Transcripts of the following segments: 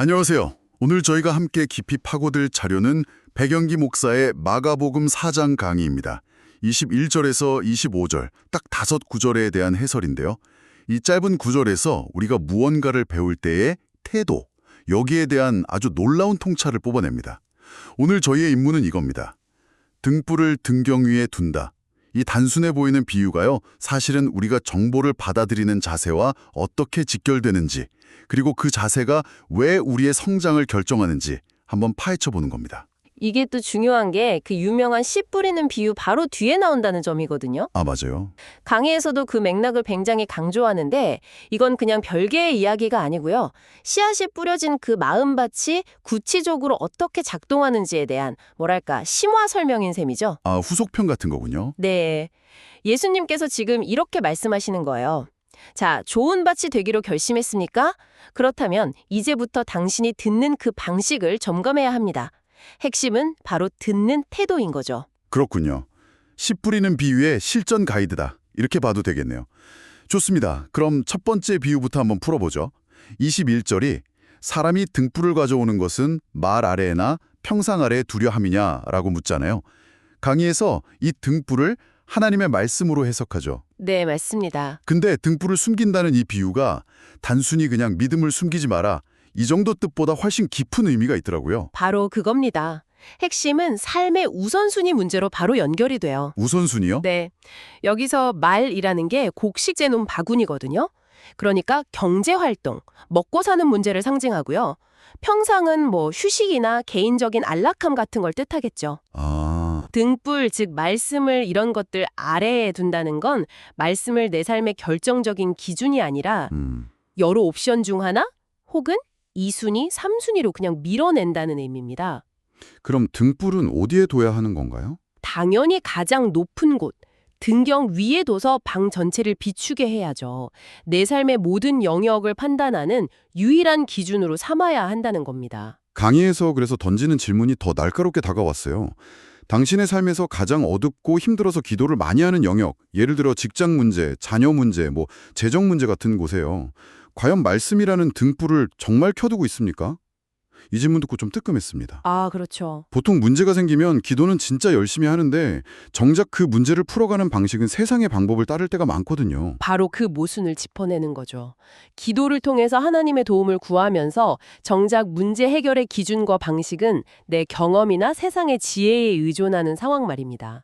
안녕하세요. 오늘 저희가 함께 깊이 파고들 자료는 백영기 목사의 마가복음 4장 강의입니다. 21절에서 25절, 딱 5구절에 대한 해설인데요. 이 짧은 구절에서 우리가 무언가를 배울 때의 태도, 여기에 대한 아주 놀라운 통찰을 뽑아냅니다. 오늘 저희의 임무는 이겁니다. 등불을 등경 위에 둔다. 이 단순해 보이는 비유가요, 사실은 우리가 정보를 받아들이는 자세와 어떻게 직결되는지, 그리고 그 자세가 왜 우리의 성장을 결정하는지 한번 파헤쳐 보는 겁니다. 이게 또 중요한 게 그 유명한 씨 뿌리는 비유 바로 뒤에 나온다는 점이거든요. 아, 맞아요. 강의에서도 그 맥락을 굉장히 강조하는데 이건 그냥 별개의 이야기가 아니고요. 씨앗이 뿌려진 그 마음밭이 구체적으로 어떻게 작동하는지에 대한 뭐랄까 심화 설명인 셈이죠. 아, 후속편 같은 거군요. 네. 예수님께서 지금 이렇게 말씀하시는 거예요. 자, 좋은 밭이 되기로 결심했습니까? 그렇다면 이제부터 당신이 듣는 그 방식을 점검해야 합니다. 핵심은 바로 듣는 태도인 거죠. 그렇군요. 씨 뿌리는 비유의 실전 가이드다. 이렇게 봐도 되겠네요. 좋습니다. 그럼 첫 번째 비유부터 한번 풀어보죠. 21절이 사람이 등불을 가져오는 것은 말 아래나 평상 아래에 두려 함이냐라고 묻잖아요. 강의에서 이 등불을 하나님의 말씀으로 해석하죠. 네, 맞습니다. 근데 등불을 숨긴다는 이 비유가 단순히 그냥 믿음을 숨기지 마라, 이 정도 뜻보다 훨씬 깊은 의미가 있더라고요. 바로 그겁니다. 핵심은 삶의 우선순위 문제로 바로 연결이 돼요. 우선순위요? 네. 여기서 말이라는 게 곡식재 놓은 바구니거든요. 그러니까 경제활동, 먹고 사는 문제를 상징하고요. 평상은 휴식이나 개인적인 안락함 같은 걸 뜻하겠죠. 아, 등불, 즉 말씀을 이런 것들 아래에 둔다는 건 말씀을 내 삶의 결정적인 기준이 아니라 여러 옵션 중 하나 혹은 2순위, 3순위로 그냥 밀어낸다는 의미입니다. 그럼 등불은 어디에 둬야 하는 건가요? 당연히 가장 높은 곳, 등경 위에 둬서 방 전체를 비추게 해야죠. 내 삶의 모든 영역을 판단하는 유일한 기준으로 삼아야 한다는 겁니다. 강의에서 그래서 던지는 질문이 더 날카롭게 다가왔어요. 당신의 삶에서 가장 어둡고 힘들어서 기도를 많이 하는 영역, 예를 들어 직장 문제, 자녀 문제, 재정 문제 같은 곳에요. 과연 말씀이라는 등불을 정말 켜두고 있습니까? 이 질문 듣고 좀 뜨끔했습니다. 아, 그렇죠. 보통 문제가 생기면 기도는 진짜 열심히 하는데 정작 그 문제를 풀어가는 방식은 세상의 방법을 따를 때가 많거든요. 바로 그 모순을 짚어내는 거죠. 기도를 통해서 하나님의 도움을 구하면서 정작 문제 해결의 기준과 방식은 내 경험이나 세상의 지혜에 의존하는 상황 말입니다.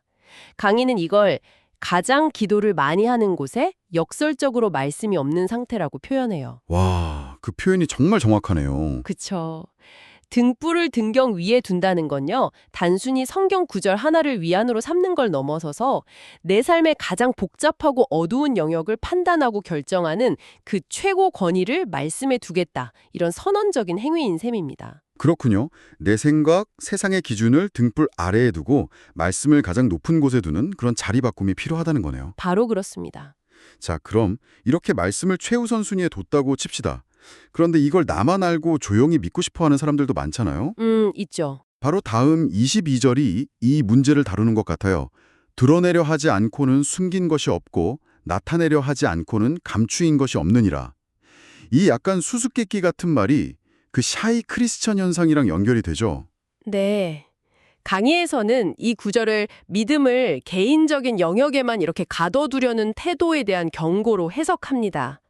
강의는 이걸 가장 기도를 많이 하는 곳에 역설적으로 말씀이 없는 상태라고 표현해요. 와, 그 표현이 정말 정확하네요. 그쵸. 등불을 등경 위에 둔다는 건요, 단순히 성경 구절 하나를 위안으로 삼는 걸 넘어서서 내 삶의 가장 복잡하고 어두운 영역을 판단하고 결정하는 그 최고 권위를 말씀에 두겠다. 이런 선언적인 행위인 셈입니다. 그렇군요. 내 생각, 세상의 기준을 등불 아래에 두고 말씀을 가장 높은 곳에 두는 그런 자리 바꿈이 필요하다는 거네요. 바로 그렇습니다. 자, 그럼 이렇게 말씀을 최우선 순위에 뒀다고 칩시다. 그런데 이걸 나만 알고 조용히 믿고 싶어하는 사람들도 많잖아요. 있죠. 바로 다음 22절이 이 문제를 다루는 것 같아요. 드러내려 하지 않고는 숨긴 것이 없고 나타내려 하지 않고는 감추인 것이 없느니라. 이 약간 수수께끼 같은 말이 그 샤이 크리스천 현상이랑 연결이 되죠. 네. 강의에서는 이 구절을 믿음을 개인적인 영역에만 이렇게 가둬두려는 태도에 대한 경고로 해석합니다.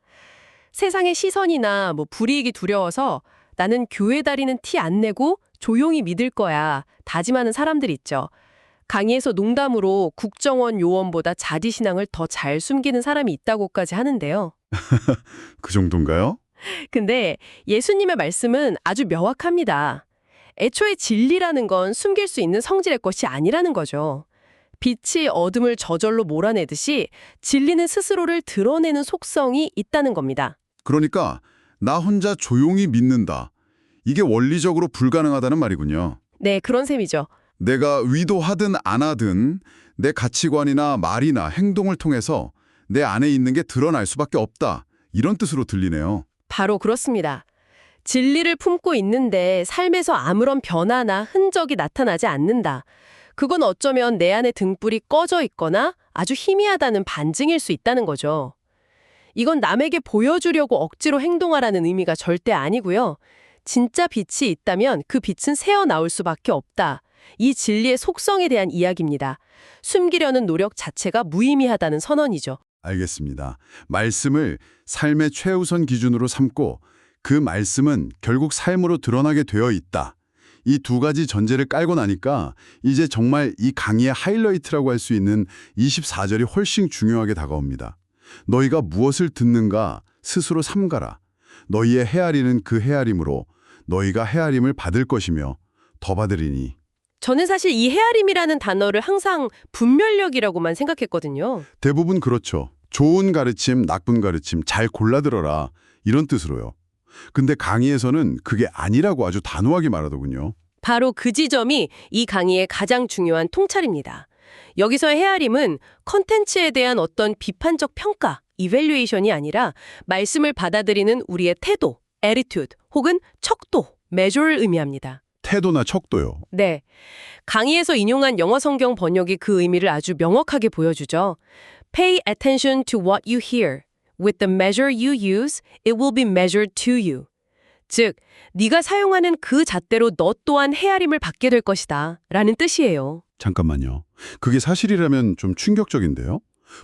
세상의 시선이나 불이익이 두려워서 나는 교회 다니는 티 안 내고 조용히 믿을 거야 다짐하는 사람들 있죠. 강의에서 농담으로 국정원 요원보다 자디신앙을 더 잘 숨기는 사람이 있다고까지 하는데요. 그 정도인가요? 근데 예수님의 말씀은 아주 명확합니다. 애초에 진리라는 건 숨길 수 있는 성질의 것이 아니라는 거죠. 빛이 어둠을 저절로 몰아내듯이 진리는 스스로를 드러내는 속성이 있다는 겁니다. 그러니까 나 혼자 조용히 믿는다. 이게 원리적으로 불가능하다는 말이군요. 네, 그런 셈이죠. 내가 의도하든 안 하든 내 가치관이나 말이나 행동을 통해서 내 안에 있는 게 드러날 수밖에 없다. 이런 뜻으로 들리네요. 바로 그렇습니다. 진리를 품고 있는데 삶에서 아무런 변화나 흔적이 나타나지 않는다. 그건 어쩌면 내 안에 등불이 꺼져 있거나 아주 희미하다는 반증일 수 있다는 거죠. 이건 남에게 보여주려고 억지로 행동하라는 의미가 절대 아니고요. 진짜 빛이 있다면 그 빛은 새어나올 수밖에 없다. 이 진리의 속성에 대한 이야기입니다. 숨기려는 노력 자체가 무의미하다는 선언이죠. 알겠습니다. 말씀을 삶의 최우선 기준으로 삼고 그 말씀은 결국 삶으로 드러나게 되어 있다. 이 두 가지 전제를 깔고 나니까 이제 정말 이 강의의 하이라이트라고 할 수 있는 24절이 훨씬 중요하게 다가옵니다. 너희가 무엇을 듣는가 스스로 삼가라. 너희의 헤아리는 그 헤아림으로 너희가 헤아림을 받을 것이며 더 받으리니. 저는 사실 이 헤아림이라는 단어를 항상 분별력이라고만 생각했거든요. 대부분 그렇죠. 좋은 가르침, 나쁜 가르침 잘 골라들어라 이런 뜻으로요. 근데 강의에서는 그게 아니라고 아주 단호하게 말하더군요. 바로 그 지점이 이 강의의 가장 중요한 통찰입니다. 여기서의 헤아림은 컨텐츠에 대한 어떤 비판적 평가, 이밸류에이션이 아니라 말씀을 받아들이는 우리의 태도, attitude 혹은 척도, measure를 의미합니다. 태도나 척도요. 네. 강의에서 인용한 영어 성경 번역이 그 의미를 아주 명확하게 보여주죠. Pay attention to what you hear. With the measure you use, it will be measured to you. 즉, 네가 사용하는 그 잣대로 너 또한 헤아림을 받게 될 것이다 라는 뜻이에요. 잠깐만요. 그게 사실이라면 좀 충격적인데요.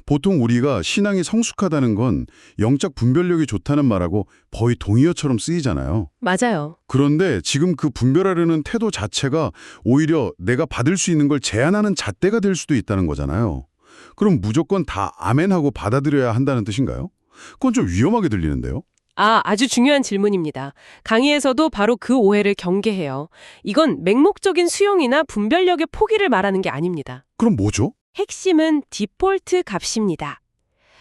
보통 우리가 신앙이 성숙하다는 건 영적 분별력이 좋다는 말하고 거의 동의어처럼 쓰이잖아요. 맞아요. 그런데 지금 그 분별하려는 태도 자체가 오히려 내가 받을 수 있는 걸 제한하는 잣대가 될 수도 있다는 거잖아요. 그럼 무조건 다 아멘하고 받아들여야 한다는 뜻인가요? 그건 좀 위험하게 들리는데요. 아주 중요한 질문입니다. 강의에서도 바로 그 오해를 경계해요. 이건 맹목적인 수용이나 분별력의 포기를 말하는 게 아닙니다. 그럼 뭐죠? 핵심은 디폴트 값입니다.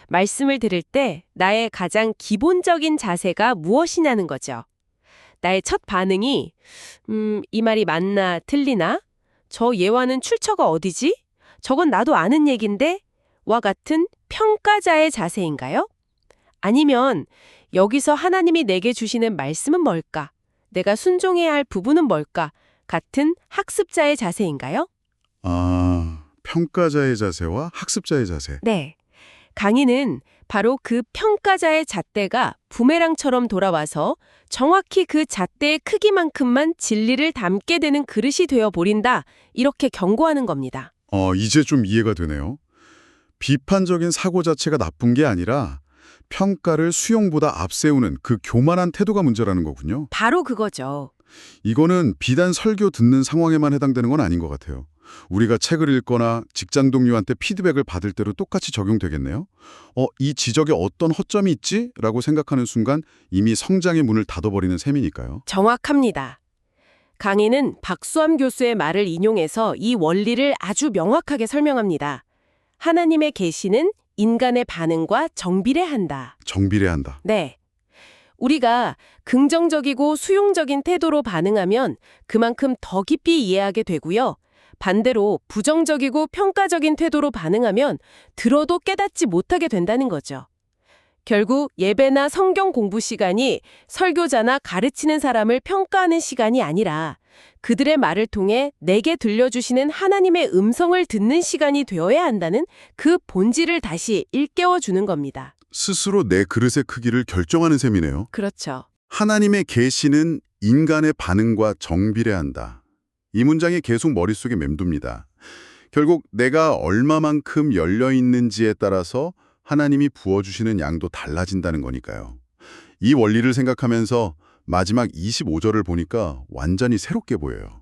말씀을 들을 때 나의 가장 기본적인 자세가 무엇이냐는 거죠. 나의 첫 반응이 이 말이 맞나 틀리나? 저 예화는 출처가 어디지? 저건 나도 아는 얘긴데? 와 같은 평가자의 자세인가요? 아니면 여기서 하나님이 내게 주시는 말씀은 뭘까? 내가 순종해야 할 부분은 뭘까? 같은 학습자의 자세인가요? 평가자의 자세와 학습자의 자세. 네. 강의는 바로 그 평가자의 잣대가 부메랑처럼 돌아와서 정확히 그 잣대의 크기만큼만 진리를 담게 되는 그릇이 되어버린다. 이렇게 경고하는 겁니다. 이제 좀 이해가 되네요. 비판적인 사고 자체가 나쁜 게 아니라 평가를 수용보다 앞세우는 그 교만한 태도가 문제라는 거군요. 바로 그거죠. 이거는 비단 설교 듣는 상황에만 해당되는 건 아닌 것 같아요. 우리가 책을 읽거나 직장 동료한테 피드백을 받을 때로 똑같이 적용되겠네요. 이 지적에 어떤 허점이 있지? 라고 생각하는 순간 이미 성장의 문을 닫아버리는 셈이니까요. 정확합니다. 강의는 박수암 교수의 말을 인용해서 이 원리를 아주 명확하게 설명합니다. 하나님의 계시는 인간의 반응과 정비례한다. 정비례한다. 네. 우리가 긍정적이고 수용적인 태도로 반응하면 그만큼 더 깊이 이해하게 되고요. 반대로 부정적이고 평가적인 태도로 반응하면 들어도 깨닫지 못하게 된다는 거죠. 결국 예배나 성경 공부 시간이 설교자나 가르치는 사람을 평가하는 시간이 아니라 그들의 말을 통해 내게 들려주시는 하나님의 음성을 듣는 시간이 되어야 한다는 그 본질을 다시 일깨워 주는 겁니다. 스스로 내 그릇의 크기를 결정하는 셈이네요. 그렇죠. 하나님의 계시는 인간의 반응과 정비례한다. 이 문장이 계속 머릿속에 맴돕니다. 결국 내가 얼마만큼 열려있는지에 따라서 하나님이 부어주시는 양도 달라진다는 거니까요. 이 원리를 생각하면서 마지막 25절을 보니까 완전히 새롭게 보여요.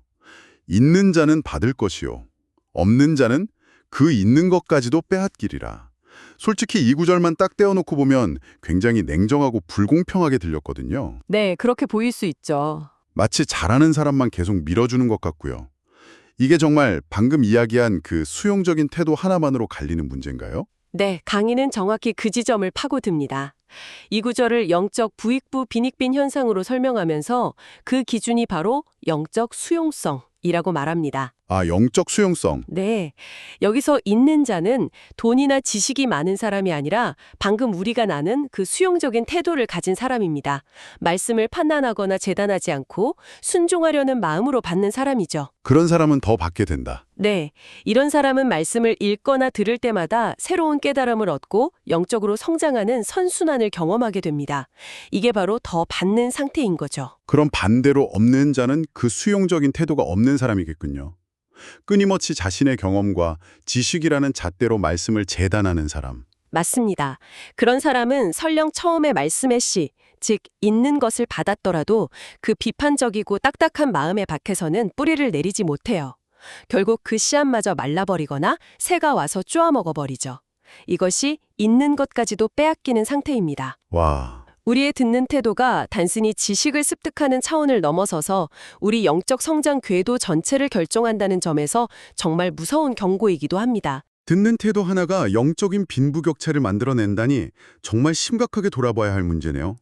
있는 자는 받을 것이요. 없는 자는 그 있는 것까지도 빼앗기리라. 솔직히 이 구절만 딱 떼어놓고 보면 굉장히 냉정하고 불공평하게 들렸거든요. 네, 그렇게 보일 수 있죠. 마치 잘하는 사람만 계속 밀어주는 것 같고요. 이게 정말 방금 이야기한 그 수용적인 태도 하나만으로 갈리는 문제인가요? 네, 강의는 정확히 그 지점을 파고듭니다. 이 구절을 영적 부익부 빈익빈 현상으로 설명하면서 그 기준이 바로 영적 수용성이라고 말합니다. 아, 영적 수용성. 네. 여기서 있는 자는 돈이나 지식이 많은 사람이 아니라 방금 우리가 나눈 그 수용적인 태도를 가진 사람입니다. 말씀을 판단하거나 재단하지 않고 순종하려는 마음으로 받는 사람이죠. 그런 사람은 더 받게 된다. 네. 이런 사람은 말씀을 읽거나 들을 때마다 새로운 깨달음을 얻고 영적으로 성장하는 선순환을 경험하게 됩니다. 이게 바로 더 받는 상태인 거죠. 그럼 반대로 없는 자는 그 수용적인 태도가 없는 사람이겠군요. 끊임없이 자신의 경험과 지식이라는 잣대로 말씀을 재단하는 사람. 맞습니다. 그런 사람은 설령 처음에 말씀의 씨, 즉 있는 것을 받았더라도 그 비판적이고 딱딱한 마음에 박해서는 뿌리를 내리지 못해요. 결국 그 씨앗마저 말라버리거나 새가 와서 쪼아먹어버리죠. 이것이 있는 것까지도 빼앗기는 상태입니다. 와, 우리의 듣는 태도가 단순히 지식을 습득하는 차원을 넘어서서 우리 영적 성장 궤도 전체를 결정한다는 점에서 정말 무서운 경고이기도 합니다. 듣는 태도 하나가 영적인 빈부격차를 만들어낸다니 정말 심각하게 돌아봐야 할 문제네요.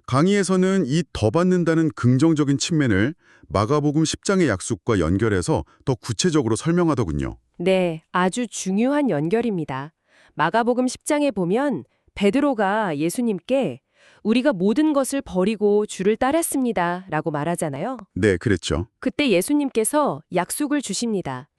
강의에서는 이 더 받는다는 긍정적인 측면을 마가복음 10장의 약속과 연결해서 더 구체적으로 설명하더군요. 네, 아주 중요한 연결입니다. 마가복음 10장에 보면 베드로가 예수님께 우리가 모든 것을 버리고 주를 따랐습니다 라고 말하잖아요. 네, 그랬죠. 그때 예수님께서 약속을 주십니다.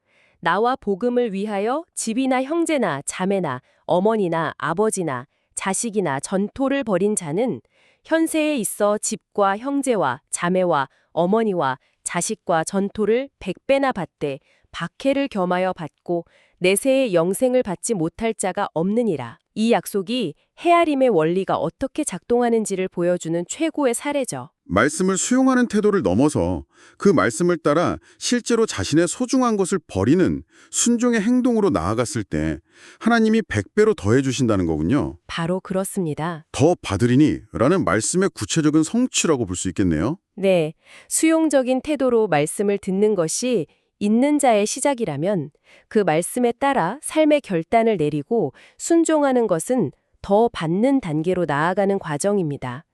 나와 복음을 위하여 집이나 형제나 자매나 어머니나 아버지나 자식이나 전토를 벌인 자는 현세에 있어 집과 형제와 자매와 어머니와 자식과 전토를 100배나 받되 박해를 겸하여 받고 내세의 영생을 받지 못할 자가 없느니라. 이 약속이 헤아림의 원리가 어떻게 작동하는지를 보여주는 최고의 사례죠. 말씀을 수용하는 태도를 넘어서 그 말씀을 따라 실제로 자신의 소중한 것을 버리는 순종의 행동으로 나아갔을 때 하나님이 100배로 더해 주신다는 거군요. 바로 그렇습니다. 더 받으리니 라는 말씀의 구체적인 성취라고 볼 수 있겠네요. 네, 수용적인 태도로 말씀을 듣는 것이 있는 자의 시작이라면 그 말씀에 따라 삶의 결단을 내리고 순종하는 것은 더 받는 단계로 나아가는 과정입니다.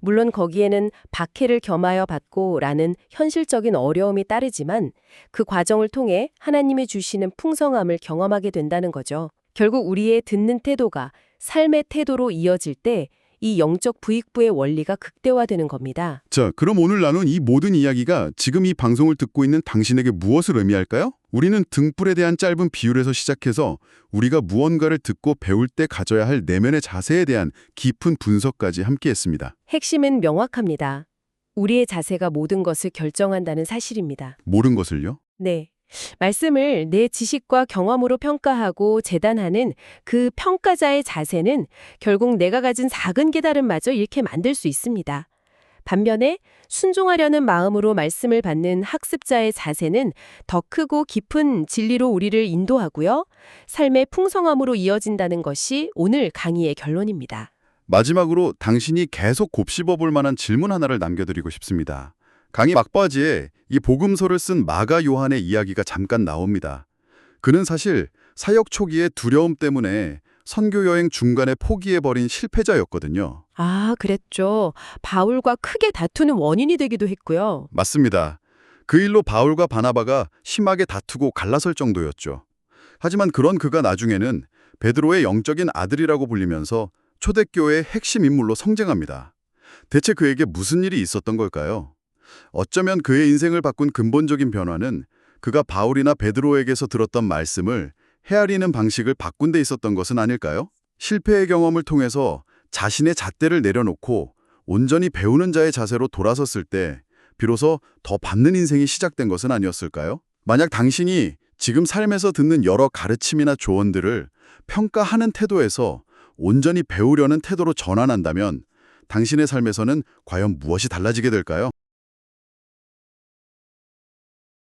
물론 거기에는 박해를 겸하여 받고라는 현실적인 어려움이 따르지만 그 과정을 통해 하나님이 주시는 풍성함을 경험하게 된다는 거죠. 결국 우리의 듣는 태도가 삶의 태도로 이어질 때 이 영적 부익부의 원리가 극대화되는 겁니다. 자, 그럼 오늘 나눈 이 모든 이야기가 지금 이 방송을 듣고 있는 당신에게 무엇을 의미할까요? 우리는 등불에 대한 짧은 비율에서 시작해서 우리가 무언가를 듣고 배울 때 가져야 할 내면의 자세에 대한 깊은 분석까지 함께했습니다. 핵심은 명확합니다. 우리의 자세가 모든 것을 결정한다는 사실입니다. 모든 것을요? 네. 말씀을 내 지식과 경험으로 평가하고 재단하는 그 평가자의 자세는 결국 내가 가진 작은 깨달음마저 잃게 만들 수 있습니다. 반면에 순종하려는 마음으로 말씀을 받는 학습자의 자세는 더 크고 깊은 진리로 우리를 인도하고요. 삶의 풍성함으로 이어진다는 것이 오늘 강의의 결론입니다. 마지막으로 당신이 계속 곱씹어 볼 만한 질문 하나를 남겨드리고 싶습니다. 강의 막바지에 이 복음서를 쓴 마가 요한의 이야기가 잠깐 나옵니다. 그는 사실 사역 초기의 두려움 때문에 선교 여행 중간에 포기해버린 실패자였거든요. 아, 그랬죠. 바울과 크게 다투는 원인이 되기도 했고요. 맞습니다. 그 일로 바울과 바나바가 심하게 다투고 갈라설 정도였죠. 하지만 그런 그가 나중에는 베드로의 영적인 아들이라고 불리면서 초대교회의 핵심 인물로 성장합니다. 대체 그에게 무슨 일이 있었던 걸까요? 어쩌면 그의 인생을 바꾼 근본적인 변화는 그가 바울이나 베드로에게서 들었던 말씀을 헤아리는 방식을 바꾼 데 있었던 것은 아닐까요? 실패의 경험을 통해서 자신의 잣대를 내려놓고 온전히 배우는 자의 자세로 돌아섰을 때 비로소 더 받는 인생이 시작된 것은 아니었을까요? 만약 당신이 지금 삶에서 듣는 여러 가르침이나 조언들을 평가하는 태도에서 온전히 배우려는 태도로 전환한다면 당신의 삶에서는 과연 무엇이 달라지게 될까요?